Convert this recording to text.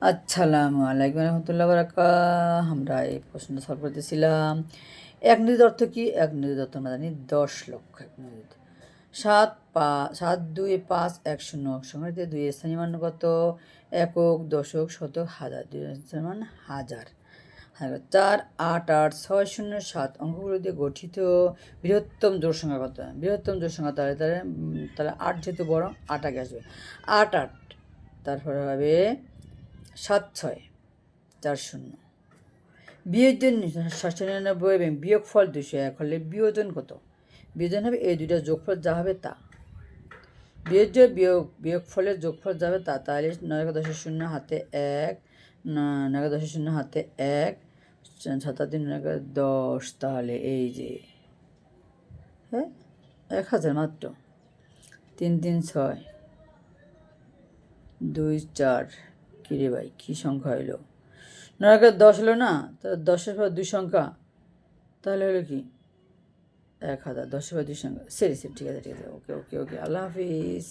আসসালামু আলাইকুম রহমতুল্লাহ বারাকাতুহু। আমরা এই প্রশ্নটা সলভ করতেছিলাম। এক নিযুত অর্থ কি? এক নিযুত অর্থ আমরা জানি 10 লক্ষ। এক নিযুত 7, 2, 5, 1, 0 সংখ্যাটিতে 2 স্থানীয় মান কত? একক, দশক, শতক, হাজার। 2 স্থানীয় মান হাজার। 4, 8, 8, 6, 0, 7 অঙ্কগুলো দিয়ে গঠিত বৃহত্তম জোড় সংখ্যা কত? বৃহত্তম জোড় সংখ্যা তাহলে 8 যেহেতু বড়, 8 আগে আসবে। 8, 8, তারপরে হবে 7, 6, 4, 0। বিয়োজন 799 এবং বিয়োগফল 201 হলে বিয়োজন কত? বিয়োজন হবে এই দুইটা যোগফল যা হবে তা। বিয়োগফলের যোগফল যাবে তা। তাহলে 9, 10, 0 হাতে 1, 9, 10, 0 হাতে 1, 7, 3, 10। তাহলে এই যে হ্যাঁ 1000 মাত্র। 3, 3, 6, 2, 4। কিরে ভাই কী সংখ্যা হইলো? 9 10 হলো না? তো 10-এর পর 2 সংখ্যা, তাহলে হলো কি 1000। 10-এর পর 2 সংখ্যা। সরি ঠিক আছে, ওকে ওকে ওকে, আল্লাহ হাফিজ।